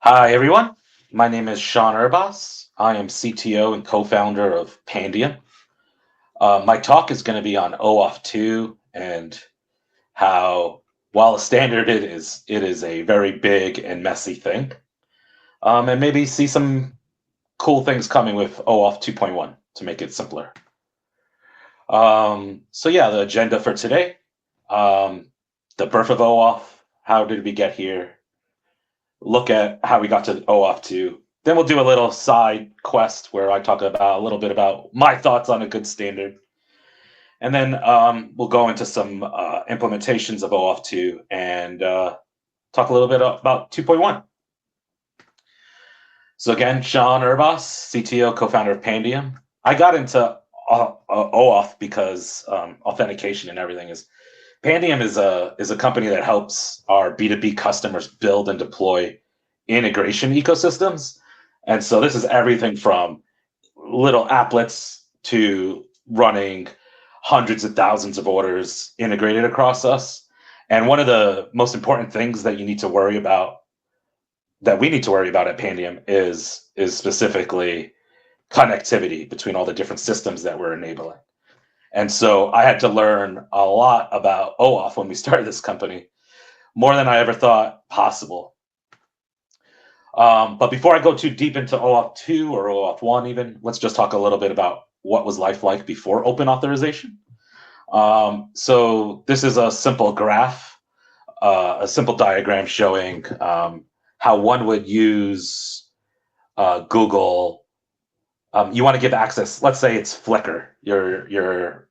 Hi, everyone. My name is Shon Urbas. I am CTO and co-founder of Pandium. My talk is going to be on OAuth 2 and how, while a standard it is a very big and messy thing, and maybe see some cool things coming with OAuth 2.1 to make it simpler. So yeah, the agenda for today, um, the birth of OAuth, how did we get here, look at how we got to OAuth 2. Then we'll do a little side quest where I talk about a little bit about my thoughts on a good standard. And then we'll go into some implementations of OAuth 2 and talk a little bit about 2.1. So again, Shon Urbas, CTO, co-founder of Pandium. I got into OAuth because authentication and everything is. Pandium is a company that helps our B2B customers build and deploy integration ecosystems. And so this is everything from little applets to running hundreds of thousands of orders integrated across us. And one of the most important things that you need to worry about, that we need to worry about at Pandium is specifically connectivity between all the different systems that we're enabling. And so I had to learn a lot about OAuth when we started this company, more than I ever thought possible. But before I go too deep into OAuth 2 or OAuth 1 even, let's just talk a little bit about what was life like before open authorization. So this is a simple graph, a simple diagram showing how one would use Google. You want to give access, let's say it's Flickr, your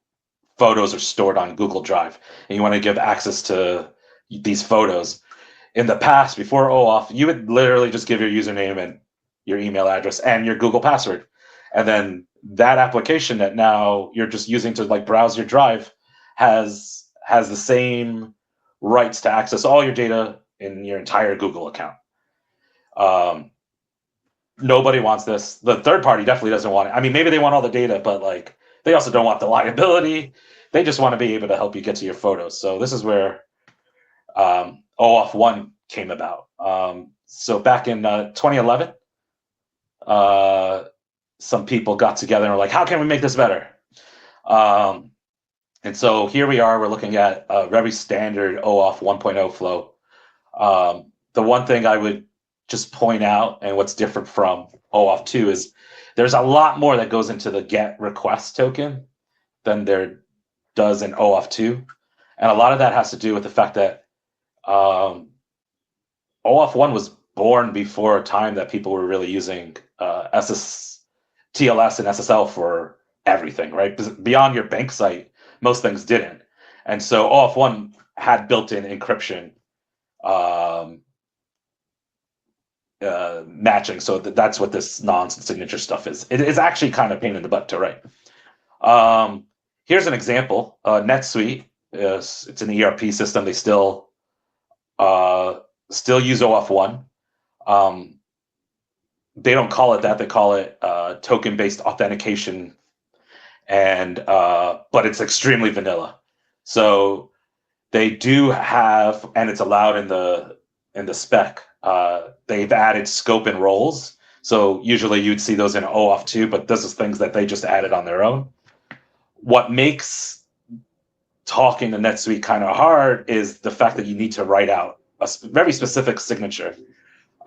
photos are stored on Google Drive, and you want to give access to these photos. In the past, before OAuth, you would literally just give your username and your email address and your Google password. And then that application that now you're just using to like browse your drive has the same rights to access all your data in your entire Google account. Nobody wants this. The third party definitely doesn't want it. I mean, maybe they want all the data, but like they also don't want the liability. They just want to be able to help you get to your photos. So this is where OAuth 1 came about. So back in 2011, some people got together and were like, how can we make this better? And so here we are, we're looking at a very standard OAuth 1.0 flow. The one thing I would just point out, and what's different from OAuth 2 is there's a lot more that goes into the GET request token than there does in OAuth 2. And a lot of that has to do with the fact that OAuth 1 was born before a time that people were really using TLS and SSL for everything, right? Beyond your bank site, most things didn't. And so OAuth 1 had built-in encryption matching. So that's what this non-signature stuff is. It's actually kind of a pain in the butt to write. Here's an example. NetSuite, it's an ERP system. They still use OAuth 1. They don't call it that. They call it token-based authentication, and but it's extremely vanilla. So they do have, and it's allowed in the spec. They've added scope and roles. So usually you'd see those in OAuth 2, but this is things that they just added on their own. What makes talking to NetSuite kind of hard is the fact that you need to write out a very specific signature.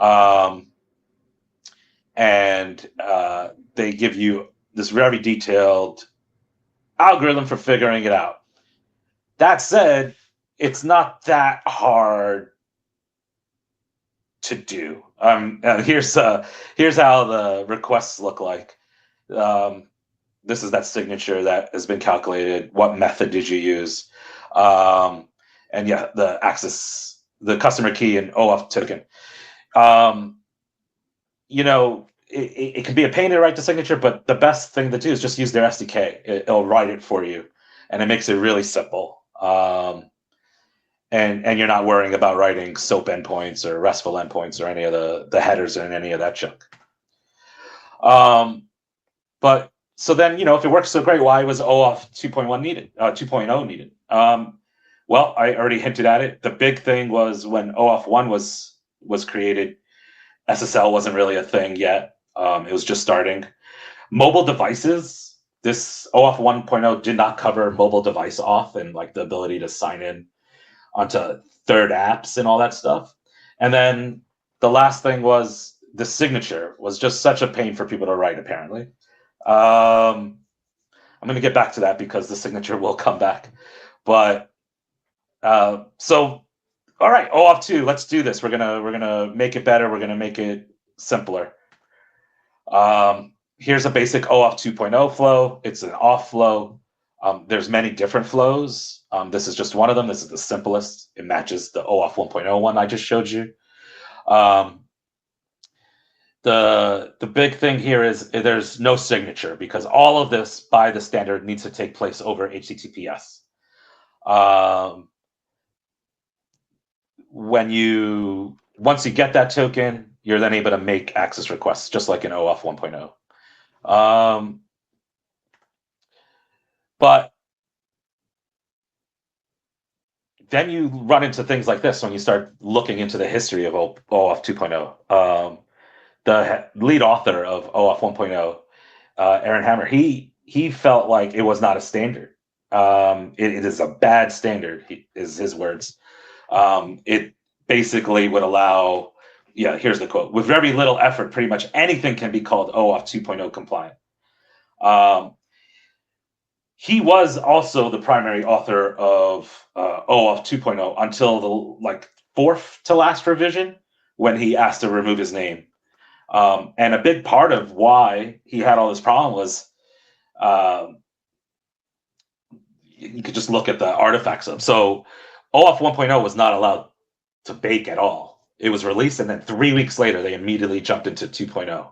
And they give you this very detailed algorithm for figuring it out. That said, it's not that hard to do. Here's how the requests look like. This is that signature that has been calculated. What method did you use? And yeah, the access, the customer key and OAuth token. It can be a pain to write the signature, but the best thing to do is just use their SDK. It'll write it for you, and it makes it really simple. And you're not worrying about writing SOAP endpoints or RESTful endpoints or any of the headers and any of that junk. But so then, if it works so great, why was OAuth 2.1 needed? 2.0 needed? Well, I already hinted at it. The big thing was when OAuth 1 was created, SSL wasn't really a thing yet. It was just starting. Mobile devices, this OAuth 1.0 did not cover mobile device auth and like the ability to sign in onto third apps and all that stuff. And then the last thing was the signature was just such a pain for people to write, apparently. I'm going to get back to that because the signature will come back. But so, all right, OAuth 2, let's do this. We're gonna make it better. We're gonna make it simpler. Here's a basic OAuth 2.0 flow. It's an auth flow. There's many different flows. This is just one of them. This is the simplest. It matches the OAuth 1.0 one I just showed you. The big thing here is there's no signature because all of this by the standard needs to take place over HTTPS. Once you get that token, you're then able to make access requests, just like in OAuth 1.0. But then you run into things like this when you start looking into the history of OAuth 2.0. The lead author of OAuth 1.0, Aaron Hammer, he felt like it was not a standard. It is a bad standard, is his words. It basically would allow, here's the quote, with very little effort, pretty much anything can be called OAuth 2.0 compliant. He was also the primary author of OAuth 2.0 until the fourth to last revision when he asked to remove his name. And a big part of why he had all this problem was you could just look at the artifacts of. So OAuth 1.0 was not allowed to bake at all. It was released, and then 3 weeks later, they immediately jumped into 2.0.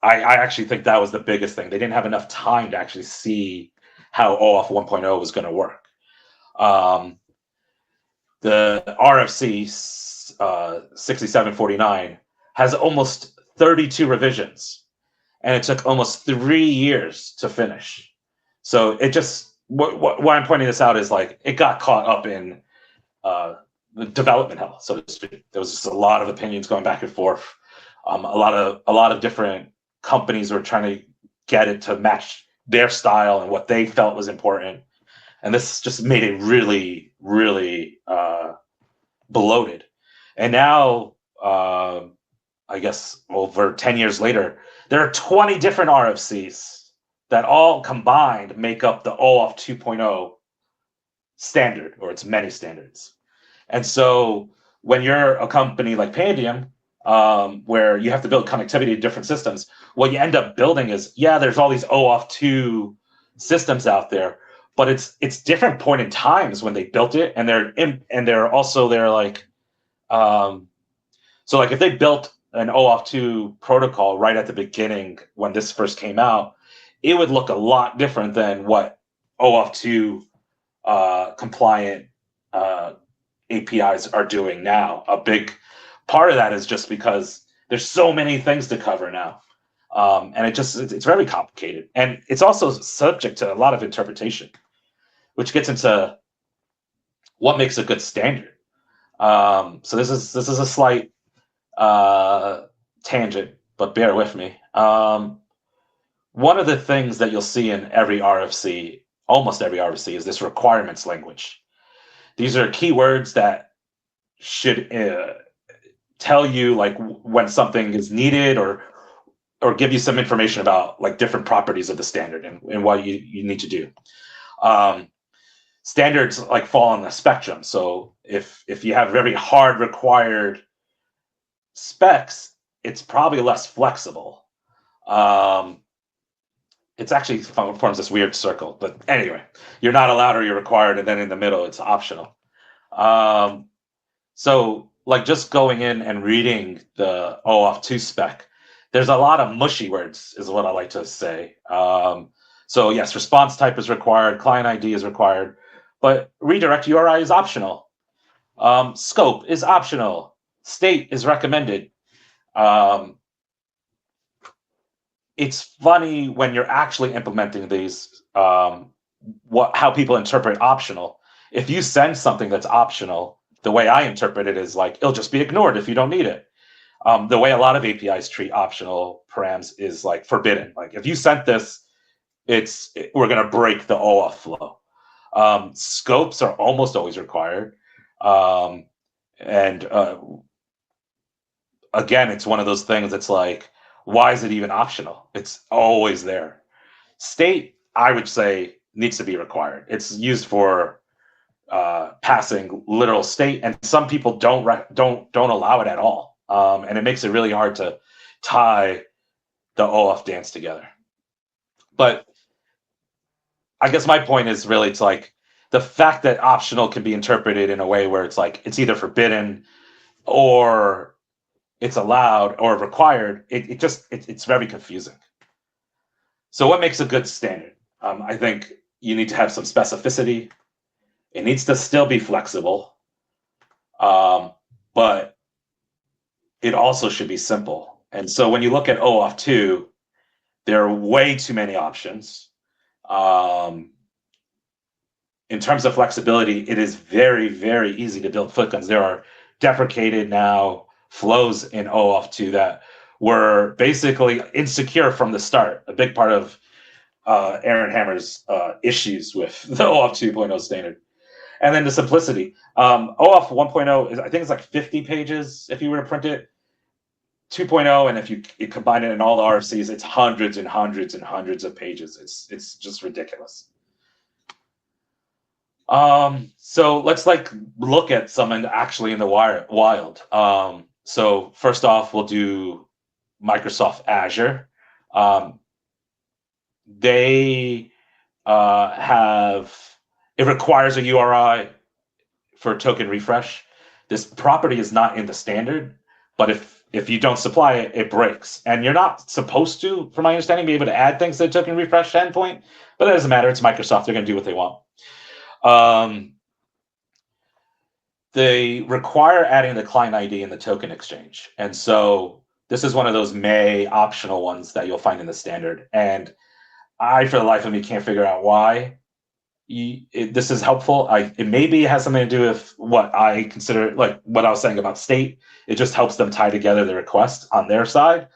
I actually think that was the biggest thing. They didn't have enough time to actually see how OAuth 1.0 was going to work. The RFC 6749 has almost 32 revisions, and it took almost 3 years to finish. So it just, why I'm pointing this out is it got caught up in the development hell, so to speak. There was just a lot of opinions going back and forth. A lot of different companies were trying to get it to match their style and what they felt was important, and this just made it really, really bloated. And now, I guess over 10 years later, there are 20 different RFCs that all combined make up the OAuth 2.0 standard, or its many standards. And so when you're a company like Panem, where you have to build connectivity to different systems, what you end up building is, there's all these OAuth 2 systems out there, but it's different point in times when they built it, and so if they built an OAuth 2 protocol right at the beginning when this first came out, it would look a lot different than what OAuth 2 compliant APIs are doing now. A big part of that is just because there's so many things to cover now. And it's very complicated. And it's also subject to a lot of interpretation, which gets into what makes a good standard. So this is a slight tangent, but bear with me. One of the things that you'll see in every RFC, almost every RFC, is this requirements language. These are keywords that should tell you when something is needed, or give you some information about different properties of the standard and what you need to do. Standards fall on the spectrum. So if you have very hard required specs, it's probably less flexible. It's actually forms this weird circle, but anyway, you're not allowed or you're required, and then in the middle it's optional. So just going in and reading the OAuth 2 spec, there's a lot of mushy words, is what I like to say. So yes, response type is required, client ID is required, but redirect URI is optional. Scope is optional. State is recommended. It's funny when you're actually implementing these, how people interpret optional. If you send something that's optional, the way I interpret it is it'll just be ignored if you don't need it. The way a lot of APIs treat optional params is like forbidden. Like if you sent this, we're going to break the OAuth flow. Scopes are almost always required. And again, it's one of those things that's like, why is it even optional? It's always there. State, I would say, needs to be required. It's used for passing literal state, and some people don't allow it at all, and it makes it really hard to tie the OAuth dance together. But I guess my point is really, it's like the fact that optional can be interpreted in a way where it's like it's either forbidden or it's allowed or required. It's very confusing. So what makes a good standard? I think you need to have some specificity. It needs to still be flexible, but it also should be simple. And so when you look at OAuth 2, there are way too many options. In terms of flexibility, it is very, very easy to build footguns. There are deprecated now flows in OAuth 2 that were basically insecure from the start. A big part of Aaron Hammer's issues with the OAuth 2.0 standard. And then the simplicity. OAuth 1.0 is, I think it's like 50 pages if you were to print it. 2.0, and if you combine it in all the RFCs, it's hundreds and hundreds and hundreds of pages. It's just ridiculous. So let's look at something actually in the wild. So first off, we'll do Microsoft Azure. They it requires a URI for token refresh. This property is not in the standard, but if you don't supply it, it breaks. And you're not supposed to, from my understanding, be able to add things to the token refresh endpoint, but that doesn't matter. It's Microsoft. They're going to do what they want. They require adding the client ID in the token exchange. And so this is one of those May optional ones that you'll find in the standard. And I, for the life of me, can't figure out why this is helpful. It maybe has something to do with what I consider, like what I was saying about state. It just helps them tie together the request on their side.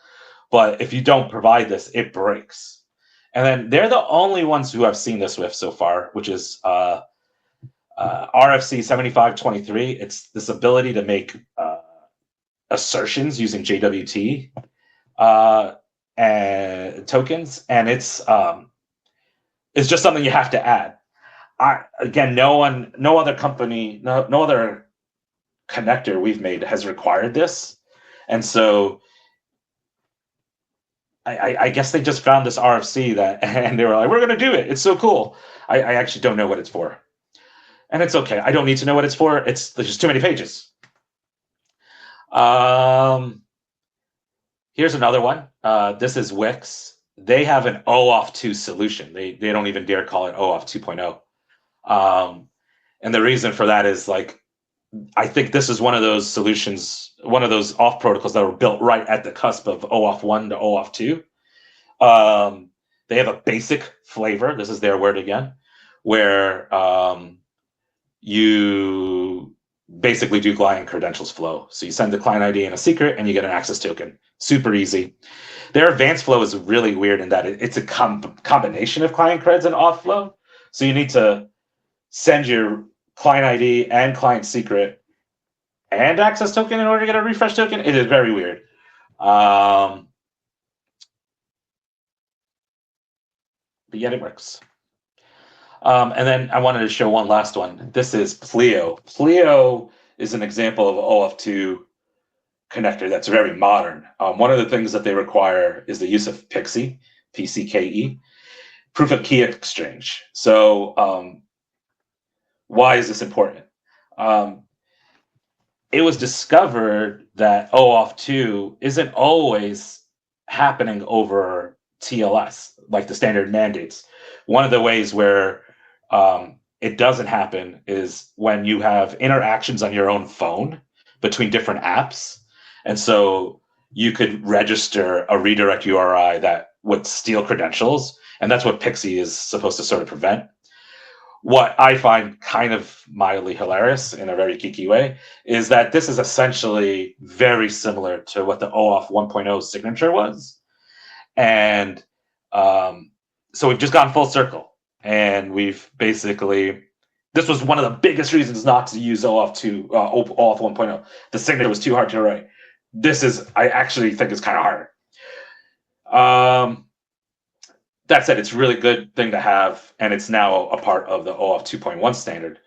But if you don't provide this, it breaks. And then they're the only ones who I've seen this with so far, which is RFC 7523. It's this ability to make assertions using JWT and tokens, and it's just something you have to add. No other company, no other connector we've made has required this, and so I guess they just found this RFC and they were like, we're going to do it. It's so cool. I actually don't know what it's for, and it's okay. I don't need to know what it's for. There's just too many pages. Here's another one. This is Wix. They have an OAuth 2 solution. They don't even dare call it OAuth 2.0. And the reason for that is, like, I think this is one of those solutions, one of those auth protocols that were built right at the cusp of OAuth 1 to OAuth 2. They have a basic flavor. This is their word again, where you basically do client credentials flow. So you send the client ID and a secret, and you get an access token. Super easy. Their advanced flow is really weird in that it's a combination of client creds and auth flow. So you need to send your client ID and client secret and access token in order to get a refresh token. It is very weird. But yet it works. And then I wanted to show one last one. This is Cleo. Cleo is an example of an OAuth 2 connector that's very modern. One of the things that they require is the use of PKCE, proof of key exchange. So why is this important? It was discovered that OAuth 2 isn't always happening over TLS, like the standard mandates. One of the ways where it doesn't happen is when you have interactions on your own phone between different apps. And so you could register a redirect URI that would steal credentials. And that's what PKCE is supposed to sort of prevent. what I find kind of mildly hilarious in a very geeky way is that this is essentially very similar to what the OAuth 1.0 signature was. And so we've just gone full circle. And we've basically, this was one of the biggest reasons not to use OAuth 1.0. The signature was too hard to write. I actually think it's kind of harder. That said, it's a really good thing to have, and it's now a part of the OAuth 2.1 standard.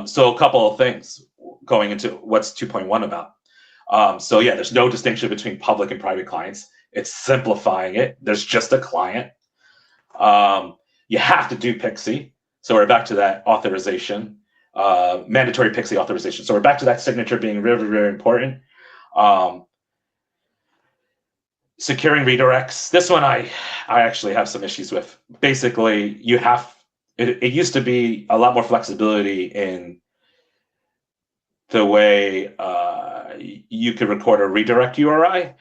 So a couple of things going into what's 2.1 about. So yeah, there's no distinction between public and private clients. It's simplifying it. There's just a client. You have to do PKCE. So we're back to that authorization, mandatory PKCE authorization. So we're back to that signature being very, very important. Securing redirects. This one I actually have some issues with. Basically, it used to be a lot more flexibility in the way you could record a redirect URI.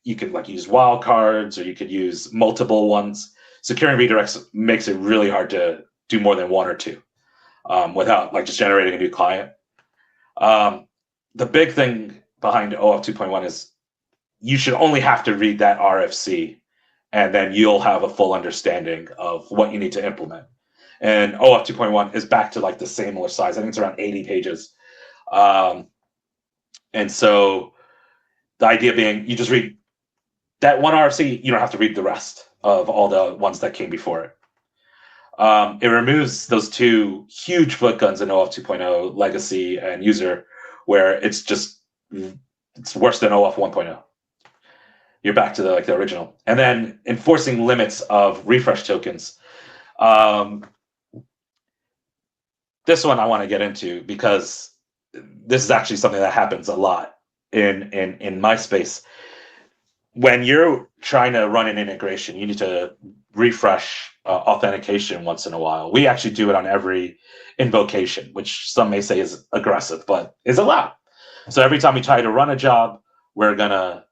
You could use wildcards, or you could use multiple ones. Securing redirects makes it really hard to do more than one or two without just generating a new client. The big thing behind OAuth 2.1 is you should only have to read that RFC, and then you'll have a full understanding of what you need to implement. And OAuth 2.1 is back to the similar size. I think it's around 80 pages. And so the idea being, you just read that one RFC, you don't have to read the rest of all the ones that came before it. It removes those two huge foot guns in OAuth 2.0, legacy and user, where it's worse than OAuth 1.0. You're back to the original. And then enforcing limits of refresh tokens. This one I want to get into because this is actually something that happens a lot in my space. When you're trying to run an integration, you need to refresh authentication once in a while. We actually do it on every invocation, which some may say is aggressive, but is allowed. So every time we try to run a job, we're going to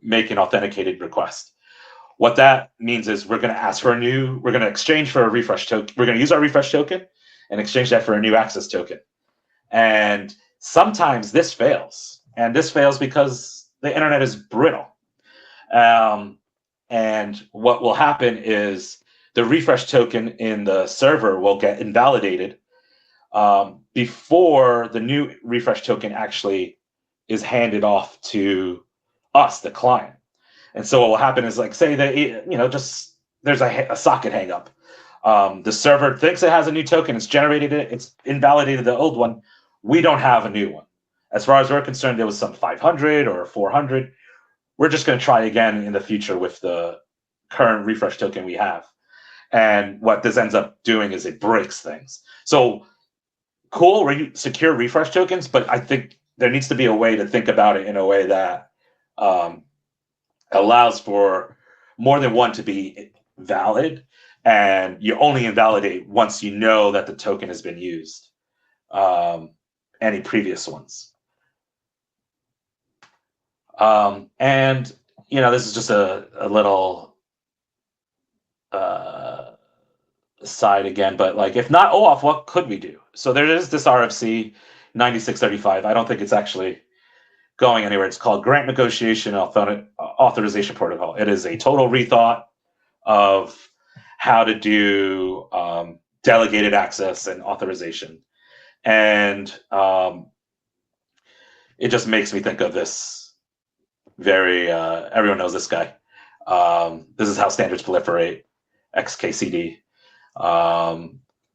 make an authenticated request. What that means is we're going to exchange for a refresh token. We're going to use our refresh token and exchange that for a new access token. And sometimes this fails. And this fails because the internet is brittle. And what will happen is the refresh token in the server will get invalidated before the new refresh token actually is handed off to us, the client. And so what will happen is say that, there's a socket hang up. The server thinks it has a new token. It's generated it. It's invalidated the old one. We don't have a new one. As far as we're concerned, there was some 500 or 400. We're just going to try again in the future with the current refresh token we have. And what this ends up doing is it breaks things. So cool, secure refresh tokens, but I think there needs to be a way to think about it in a way that allows for more than one to be valid, and you only invalidate once you know that the token has been used, any previous ones. And this is just a little side again, but if not OAuth, what could we do? So there is this RFC 9635. I don't think it's actually going anywhere. It's called Grant Negotiation Authorization Protocol. It is a total rethought of how to do delegated access and authorization. And it just makes me think of this very, everyone knows this guy. This is how standards proliferate, XKCD.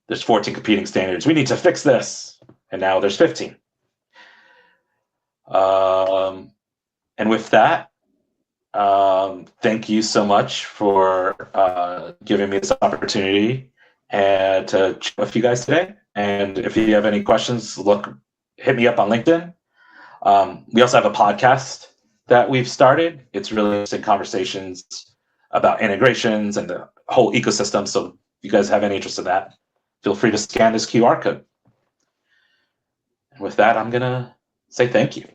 There's 14 competing standards. We need to fix this. And now there's 15. And with that, thank you so much for giving me this opportunity and to chat with you guys today. And if you have any questions, hit me up on LinkedIn. We also have a podcast that we've started. It's really interesting conversations about integrations and the whole ecosystem. So if you guys have any interest in that, feel free to scan this QR code. And with that, I'm going to say thank you.